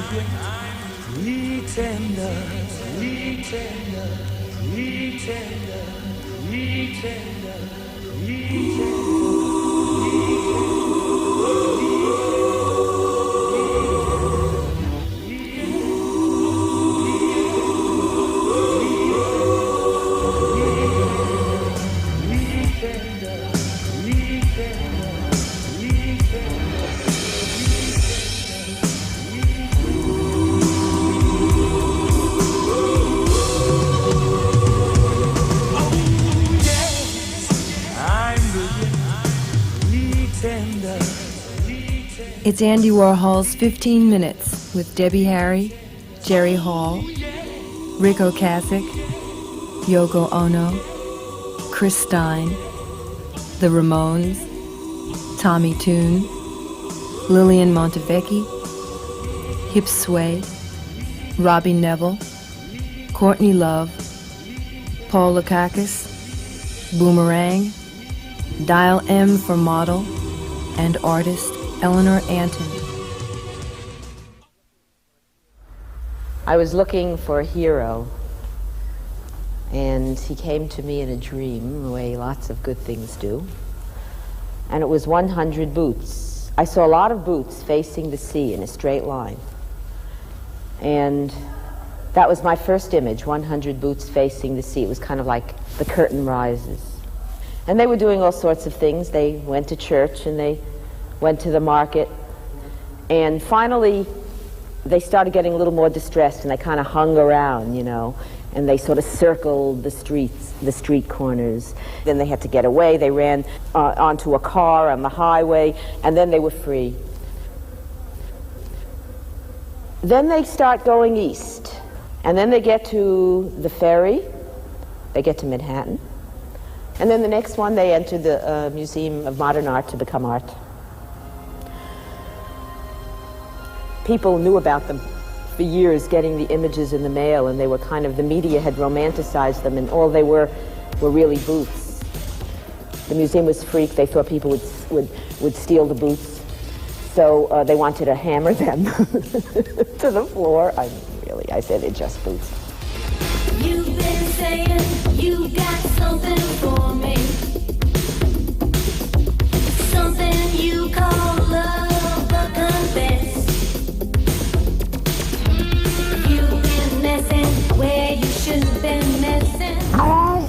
Pretender, pretender, pretender, pretender, It's Andy Warhol's 15 Minutes with Debbie Harry, Jerry Hall, Rick Ocasek, Yoko Ono, Chris Stein, the Ramones, Tommy Tune, Lillian Montevecchi, Hip Sway, Robbie Neville, Courtney Love, Paul Lukakis, Boomerang, Dial M for model, and artist Eleanor Anton. I was looking for a hero, and he came to me in a dream, the way lots of good things do. And it was 100 boots. I saw a lot of boots facing the sea in a straight line. And that was my first image, 100 boots facing the sea. It was kind of like the curtain rises. And they were doing all sorts of things. They went to church and they went to the market, and finally they started getting a little more distressed, and they kind of hung around, you know, and they sort of circled the streets, the street corners. Then they had to get away. They ran onto a car on the highway, and then they were free. Then they start going east, and then they get to the ferry, they get to Manhattan, and then the next one they enter the Museum of Modern Art to become art. People knew about them for years, getting the images in the mail, and they were kind of, the media had romanticized them, and all they were really boots. The museum was freaked. They thought people would steal the boots, so they wanted to hammer them to the floor. I said they're just boots. You've been saying you got something for me, something you call love, but confess. Where you should have been messing. Hello?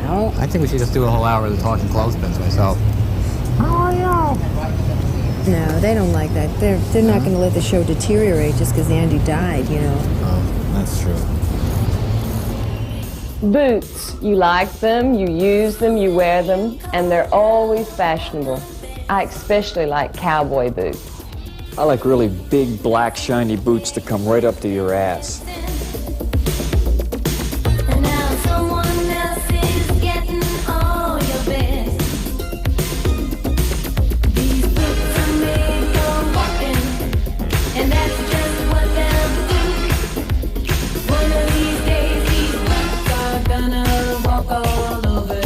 Hello? I think we should just do a whole hour of the talking clothespins myself. How are you? No, they don't like that. They're not going to let the show deteriorate just because Andy died, you know. Oh, that's true. Boots. You like them, you use them, you wear them, and they're always fashionable. I especially like cowboy boots. I like really big, black, shiny boots that come right up to your ass. And now someone else is getting all your best. These boots are made for walking, and that's just what they'll do. One of these days, these boots are gonna walk all over you.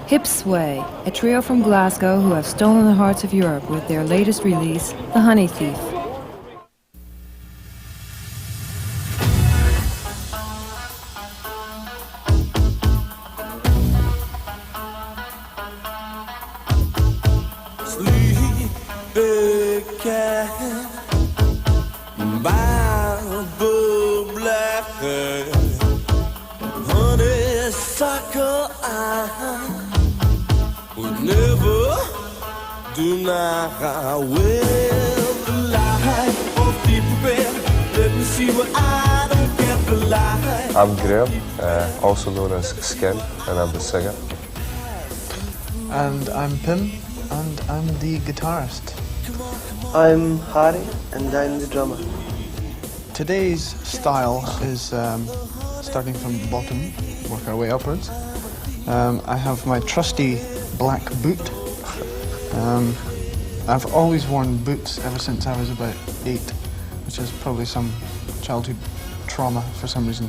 Hip Sway, a trio from Glasgow who have stolen the hearts of Europe with their latest release, The Honey Thief. sucker I would never deny. I will the light of Bitburg. Let me see what I don't get the light. I'm Graham, also known as Skin, and I'm the singer. And I'm Pim, and I'm the guitarist. I'm Harry, and I'm the drummer. Today's style is starting from the bottom, work our way upwards. I have my trusty black boot. I've always worn boots ever since I was about 8, which is probably some childhood trauma for some reason.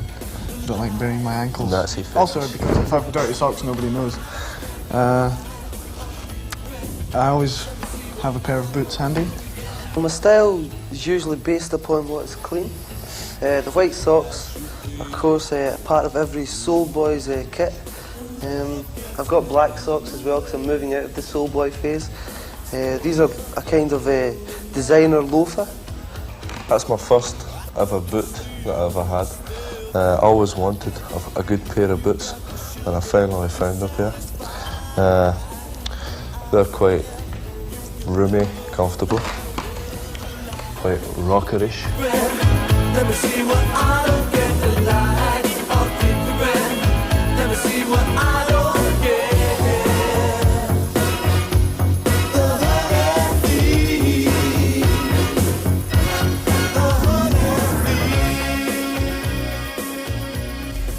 I don't like burying my ankles. Nazi fetish. Also, because if I've dirty socks, nobody knows. I always have a pair of boots handy. Well, my style is usually based upon what's clean. The white socks, of course, part of every Soul Boy's kit. I've got black socks as well because I'm moving out of the Soul Boy phase. These are a kind of designer loafer. That's my first ever boot that I ever had. I always wanted a good pair of boots, and I finally found a pair. They're quite roomy, comfortable, quite rockerish. Let me see what I don't get the light of Bitburg. Let me see what I don't get.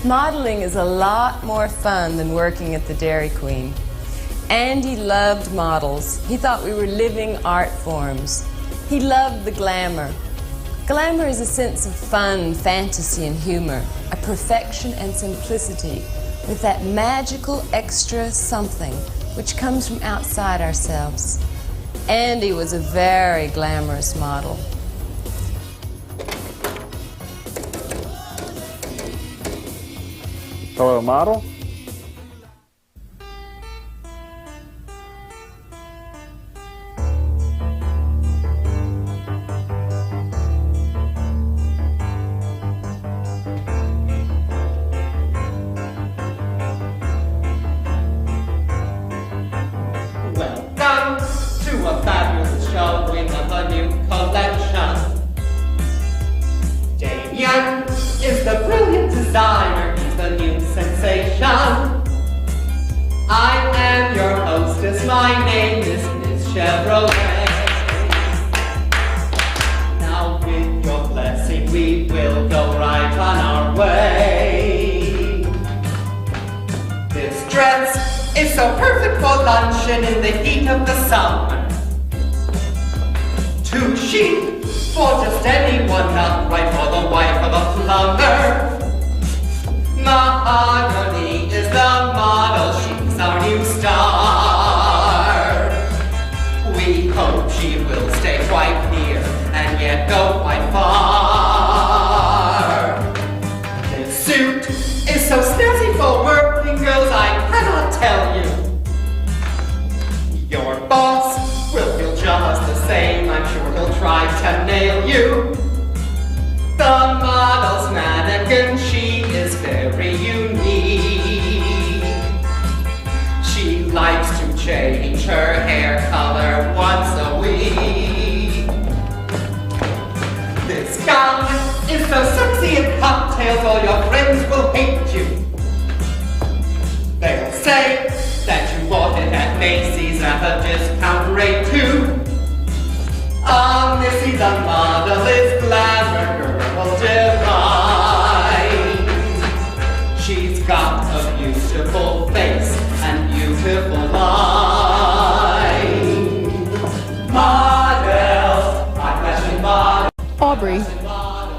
Modeling is a lot more fun than working at the Dairy Queen. Andy loved models. He thought we were living art forms. He loved the glamour. Glamour is a sense of fun, fantasy, and humor, a perfection and simplicity, with that magical extra something which comes from outside ourselves. Andy was a very glamorous model. Hello, model? Welcome to a fabulous showing of a new collection. Damien is the brilliant designer. The new sensation. I am your hostess. My name is Miss Chevrolet. Now, with your blessing, we will go right on our way. This dress is so perfect for luncheon in the heat of the summer. Too chic for just anyone, not right for the wife of a plumber. Mahogany is the model, she's our new star. We hope she will stay quite near and yet go quite far. This suit is so snazzy for working girls, I cannot tell you. Your boss will feel just the same, I'm sure he'll try to nail you. The model's mannequin, she is very unique. She likes to change her hair color once a week. This gown is so sexy in cocktails, all your friends will hate you. They'll say that you bought it at Macy's at a discount rate too. Missy the model is glamour girl divine. She's got a beautiful face and beautiful lines. Models, my fashion model. Aubrey,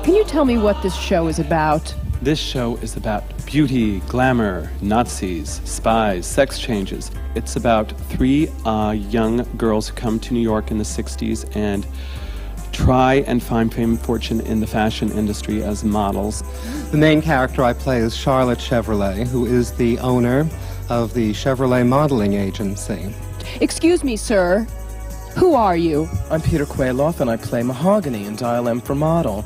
can you tell me what this show is about? This show is about beauty, glamour, Nazis, spies, sex changes. It's about 3 young girls who come to New York in the 60s and try and find fame and fortune in the fashion industry as models. The main character I play is Charlotte Chevrolet, who is the owner of the Chevrolet modeling agency. Excuse me, sir. Who are you? I'm Peter Quayloff, and I play Mahogany in Dial M for Model.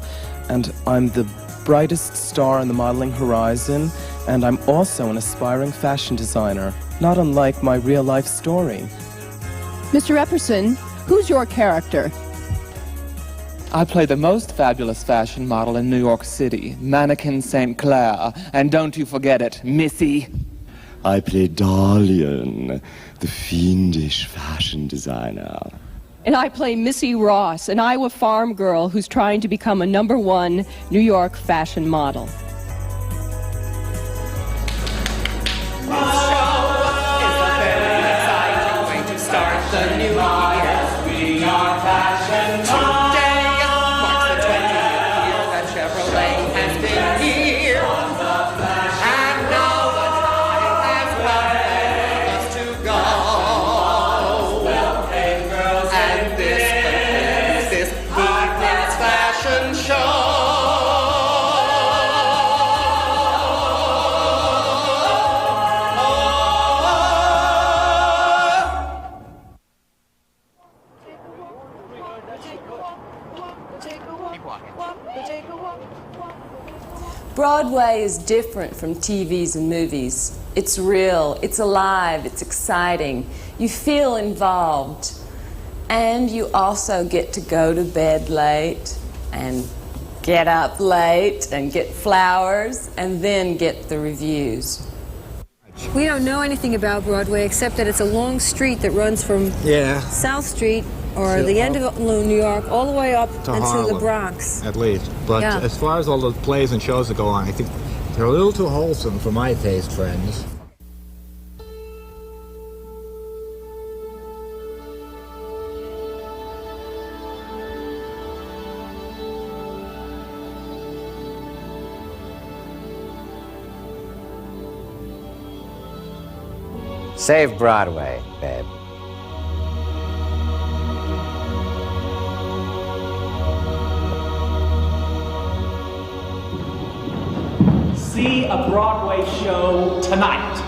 And I'm the brightest star on the modeling horizon, and I'm also an aspiring fashion designer, not unlike my real-life story. Mr. Epperson, who's your character? I play the most fabulous fashion model in New York City, Mannequin St. Clair, and don't you forget it, Missy. I play Dalian, the fiendish fashion designer. And I play Missy Ross, an Iowa farm girl who's trying to become a #1 New York fashion model. Start the new year. We are fashion. Today marks the 20th year that Chevrolet has been here. And now the time has come for us to go. And this concludes this evening's fashion show. Broadway is different from TVs and movies. It's real, it's alive, it's exciting. You feel involved. And you also get to go to bed late and get up late and get flowers and then get the reviews. We don't know anything about Broadway except that it's a long street that runs from South Street or the end of New York all the way up to into Harlem, the Bronx. at least. But Yeah. as far as all the plays and shows that go on, I think they're a little too wholesome for my taste, friends. Save Broadway, babe. See a Broadway show tonight.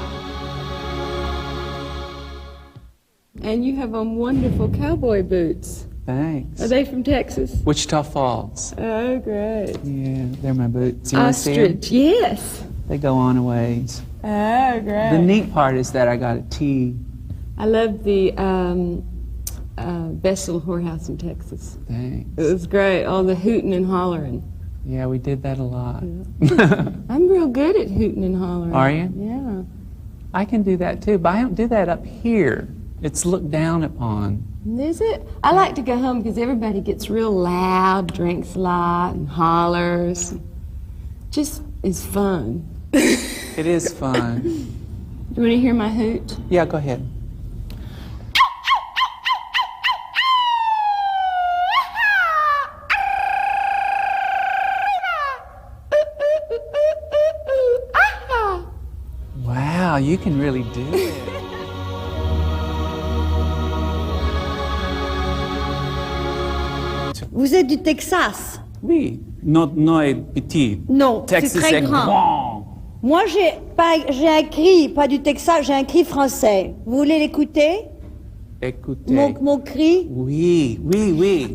And you have on wonderful cowboy boots. Thanks. Are they from Texas? Wichita Falls. Oh, great. Yeah, they're my boots. You wanna see 'em? Ostrich, yes. They go on a ways. Oh, great. The neat part is that I got a T. I love the Best Little Whorehouse in Texas. Thanks. It was great, all the hooting and hollering. Yeah, we did that a lot. I'm real good at hooting and hollering. Are you? Yeah. I can do that too, but I don't do that up here. It's looked down upon. Is it? I like to go home because everybody gets real loud, drinks a lot, and hollers. Just is fun. It is fun. You want to hear my hoot? Yeah, go ahead. Wow, you can really do it. Vous êtes du Texas? Oui, non est petit. Non, Texas c'est très est grand. grand. Moi, j'ai un cri, pas du Texas, j'ai un cri français. Vous voulez l'écouter? Écoutez. Mon cri? Oui, oui, oui.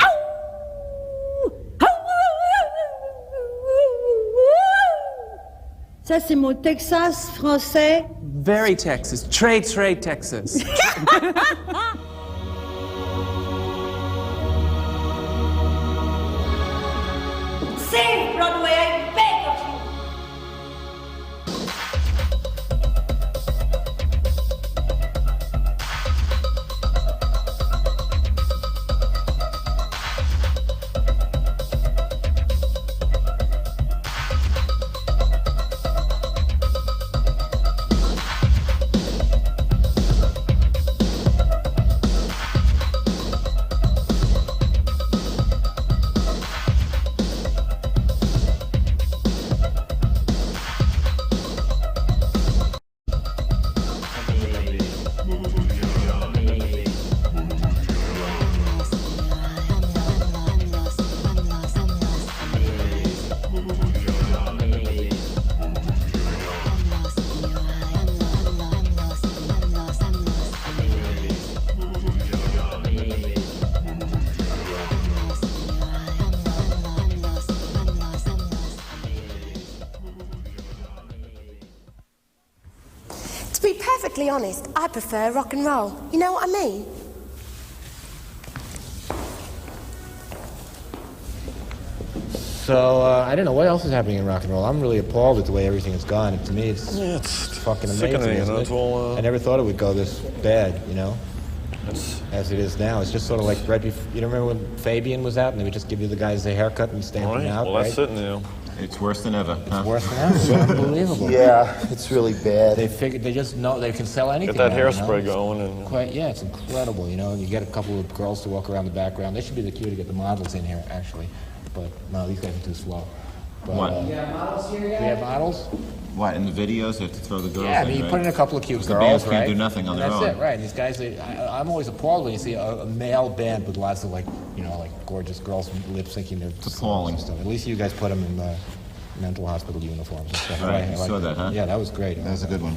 Ça, c'est mon Texas français. Very Texas. Trade Texas. Save Broadway, I beg of you. To be perfectly honest, I prefer rock and roll. You know what I mean? So, I don't know what else is happening in rock and roll. I'm really appalled at the way everything has gone. To me, it's fucking amazing, sickening, isn't it? it's all, I never thought it would go this bad, you know? As it is now. It's just sort of like right before, you don't remember when Fabian was out and they would just give you the guys a haircut and stamp them out, well, that's it now. It's worse than ever. It's worse than ever. It's unbelievable. Yeah, it's really bad. They figured they just know they can sell anything. Get that now, hairspray you know? going. And Quite, yeah, it's incredible, you know. You get a couple of girls to walk around the background. They should be the cue to get the models in here, actually. But no, these guys are too slow. But, What? we have models here, guys? We have models? What, in the videos, you have to throw the girls Yeah, I in, mean, you right? put in a couple of cute Because girls, the bands right? can't do nothing on their That's own. it, right? And these guys, I'm always appalled when you see a male band with lots of, like, you know, like gorgeous girls lip syncing their appalling stuff. At least you guys put them in the mental hospital uniforms and stuff. Right, I you like saw that, huh? Yeah, that was great. That was a good one.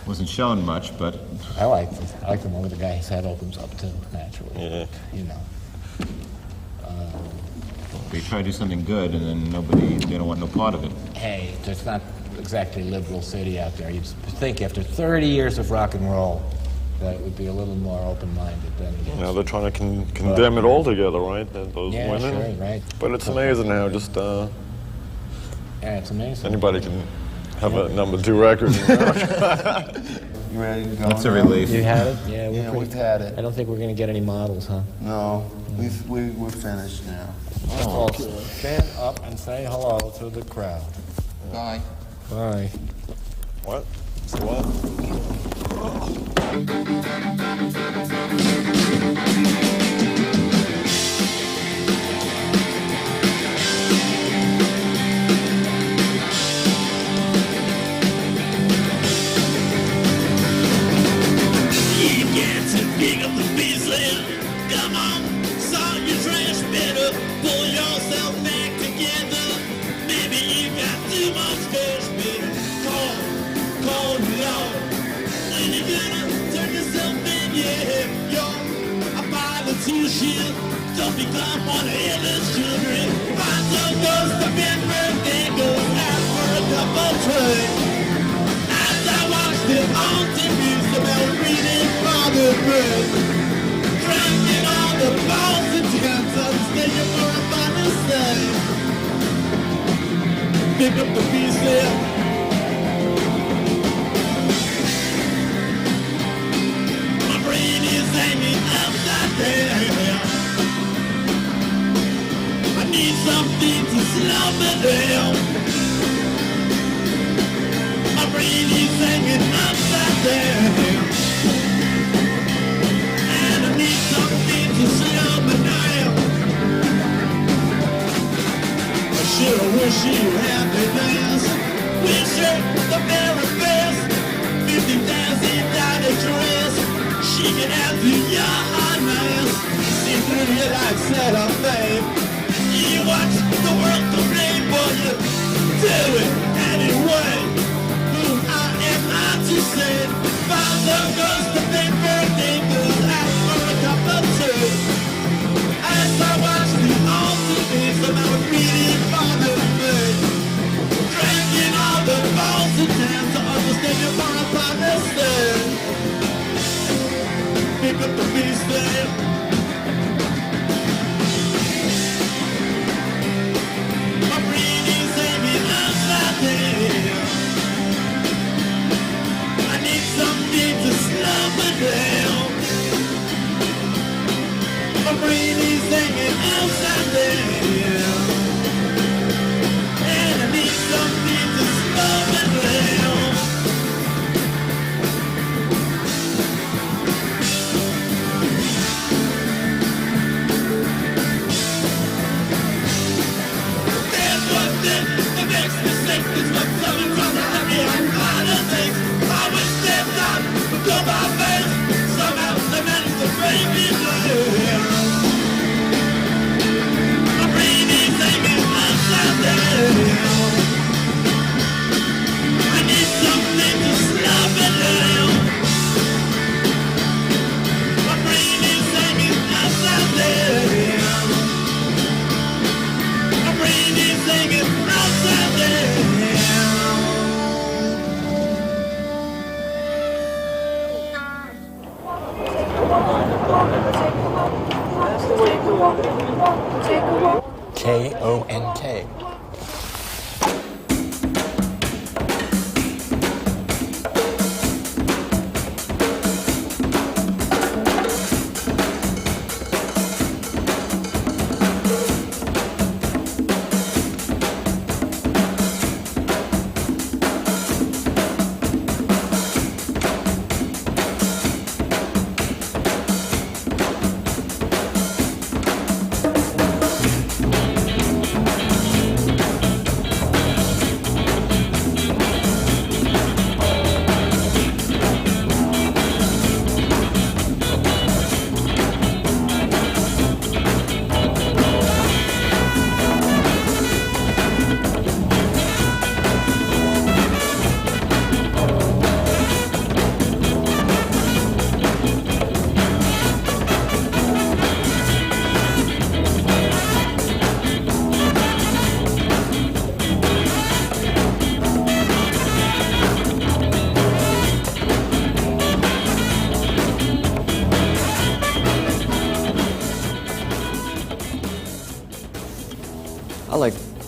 Wasn't shown much, but... I liked it. I liked the one where the guy's head opens up, too, naturally. Yeah. You know. They try to do something good, and then they don't want no part of it. Hey, there's not exactly liberal city out there. You'd think after 30 years of rock and roll that it would be a little more open-minded than it is. now they're trying to condemn it all together, right? Those Yeah, women. sure, right. But it's amazing how just Yeah, it's amazing. anybody can have a number 2 record. You ready to go? That's a now? relief. You had it? Yeah, we've had it. I don't think we're going to get any models, huh? No, we're finished now. Oh, stand up and say hello to the crowd. Bye. Bye. What? What? You get to pick up the pieces. Come on, sort your trash better. Pull yourself back together. Maybe you got too much fish, baby. Cold Lord. When you gonna turn yourself in, yeah, you're a politician. Don't become one of Hitler's children. Bonzo goes to Bitburg, then goes out for a cup of tea. As I watched him on TV, smell reading Father Bird. Drinking all the balls and tents, understanding for a final say. Pick up the pieces. My brain is hanging upside down. I need something to slow me down. My brain is hanging upside down. And I need something to slow me down. I sure wish you had the dance. Wish her the very best. $50,000 dress. She can have you your honors. See through your life set up, babe. You watch the world to blame, boy. You do it anyway. Who am I to say? Bonzo goes to Bitburg, then goes out for a cup of tea. As I watch the old TV, somehow it really bothered me. Drinking all the balls and tents to understand your moral policy. Pick up the pieces. My brain is hanging upside down. I need something to slow me down. My brain is hanging upside down. And I need something to slow me down. There's one thing that makes me sick. It's what's coming from the happy and politics. I wish that time would go my face. Somehow they managed to break me down.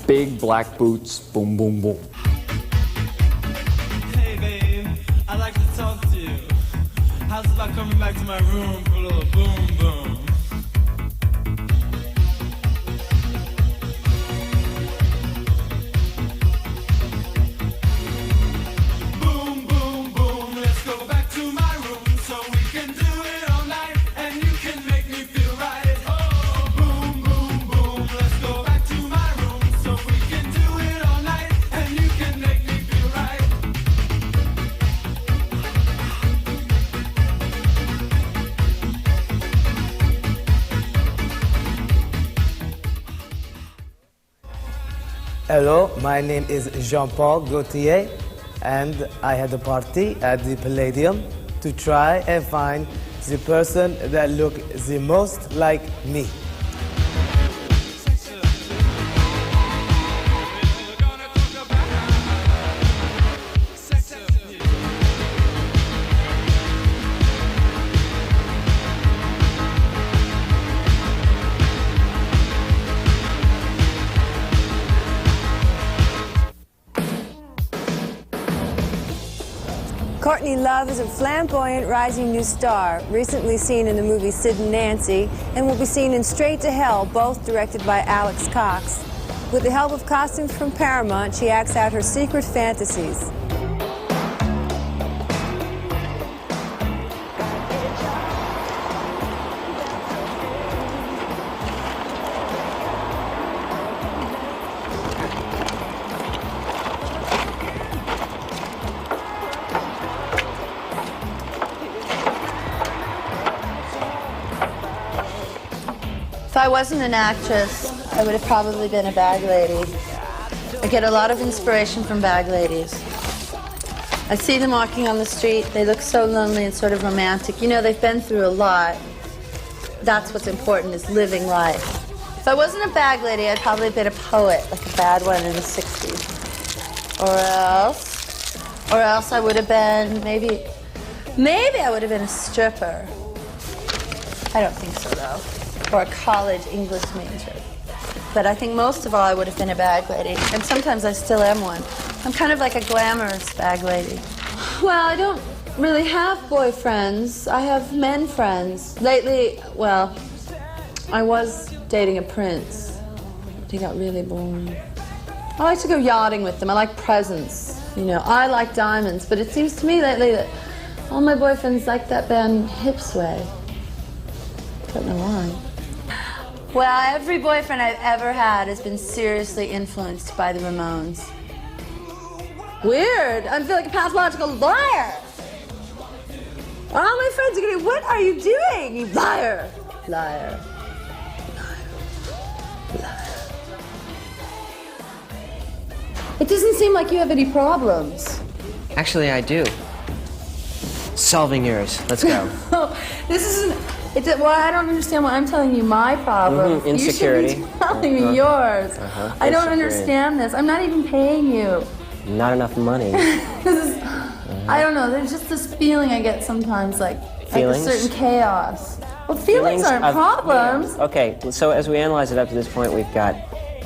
big black boots, boom, boom, boom. Hey babe, I'd like to talk to you. How's about coming back to my room for a little boom boom? Boom boom boom, let's go back to my room so we can do it all night and you can make me feel right. Oh, boom boom boom, let's go back to my room so we can do it all night and you can make me feel right. Hello, my name is Jean-Paul Gaultier, and I had a party at the Palladium to try and find the person that looked the most like me. Courtney Love is a flamboyant rising new star, recently seen in the movie Sid and Nancy, and will be seen in Straight to Hell, both directed by Alex Cox. With the help of costumes from Paramount, she acts out her secret fantasies. If I wasn't an actress, I would have probably been a bag lady. I get a lot of inspiration from bag ladies. I see them walking on the street. They look so lonely and sort of romantic. You know, they've been through a lot. That's what's important, is living life. If I wasn't a bag lady, I'd probably been a poet, like a bad one in the 60s. Or else I would have been, maybe I would have been a stripper. I don't think so, though. Or a college English major. But I think most of all I would have been a bag lady, and sometimes I still am one. I'm kind of like a glamorous bag lady. Well, I don't really have boyfriends. I have men friends. Lately, well, I was dating a prince. He got really boring. I like to go yachting with them. I like presents. You know, I like diamonds, but it seems to me lately that all my boyfriends like that band Hipsway. Don't know why. Well, every boyfriend I've ever had has been seriously influenced by the Ramones. Weird. I feel like a pathological liar. All my friends are going to be, what are you doing, you liar? Liar. Liar. It doesn't seem like you have any problems. Actually, I do. Solving yours. Let's go. This isn't... well, I don't understand why I'm telling you my problem. Insecurity. You should be telling me yours. I don't understand this. I'm not even paying you. Not enough money. I don't know. There's just this feeling I get sometimes, like a certain chaos. Well, feelings aren't problems. Yeah. Okay, so as we analyze it up to this point, we've got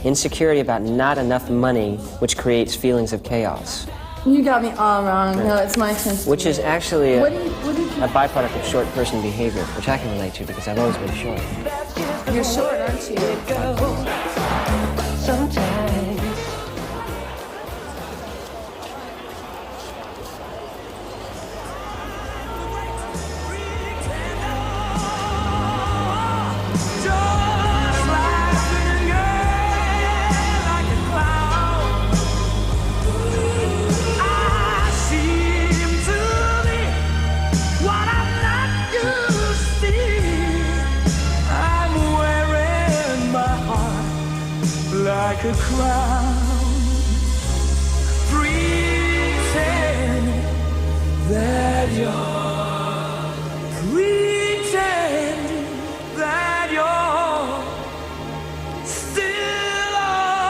insecurity about not enough money, which creates feelings of chaos. You got me all wrong. No, it's my sense. Which is actually a byproduct of short person behavior, which I can relate to because I've always been short. You're short, aren't you? Sometimes. Like a crown, pretend that you're still around.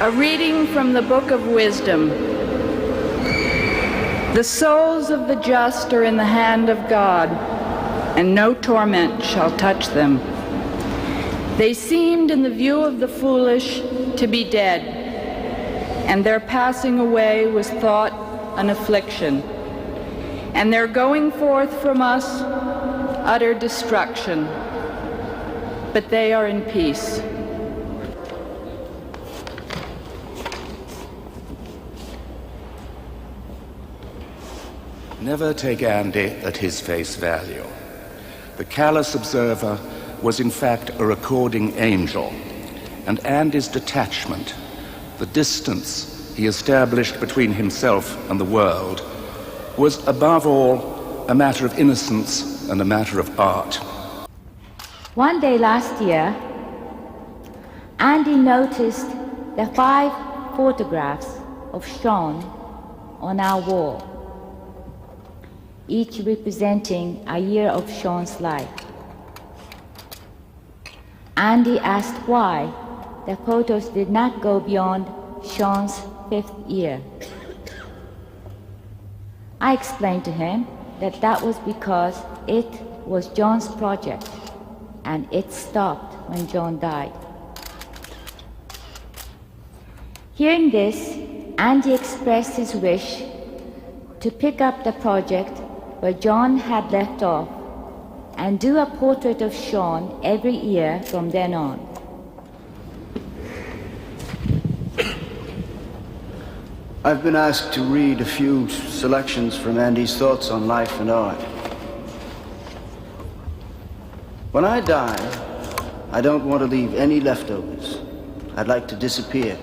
A reading from the Book of Wisdom. The souls of the just are in the hand of God, and no torment shall touch them. They seemed in the view of the foolish to be dead, and their passing away was thought an affliction, and their going forth from us utter destruction. But they are in peace. Never take Andy at his face value. The callous observer was in fact a recording angel, and Andy's detachment, the distance he established between himself and the world, was above all a matter of innocence and a matter of art. One day last year, Andy noticed the 5 photographs of Sean on our wall, each representing a year of Sean's life. Andy asked why the photos did not go beyond Sean's 5th year. I explained to him that that was because it was John's project, and it stopped when John died. Hearing this, Andy expressed his wish to pick up the project where John had left off and do a portrait of Sean every year from then on. I've been asked to read a few selections from Andy's thoughts on life and art. When I die, I don't want to leave any leftovers. I'd like to disappear.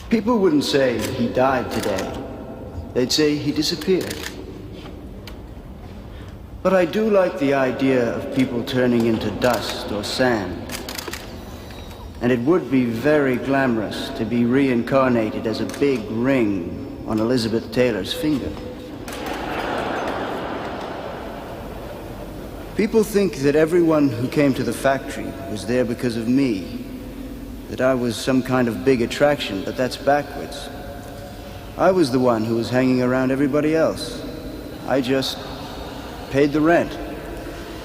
People wouldn't say he died today. They'd say he disappeared. But I do like the idea of people turning into dust or sand. And it would be very glamorous to be reincarnated as a big ring on Elizabeth Taylor's finger. People think that everyone who came to the factory was there because of me, that I was some kind of big attraction, but that's backwards. I was the one who was hanging around everybody else. I just paid the rent.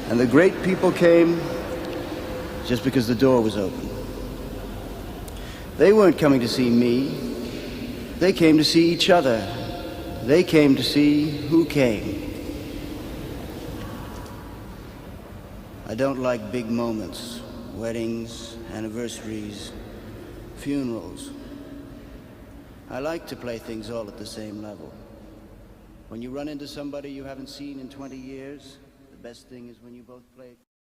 And the great people came just because the door was open. They weren't coming to see me. They came to see each other. They came to see who came. I don't like big moments, weddings, anniversaries, funerals. I like to play things all at the same level. When you run into somebody you haven't seen in 20 years, the best thing is when you both play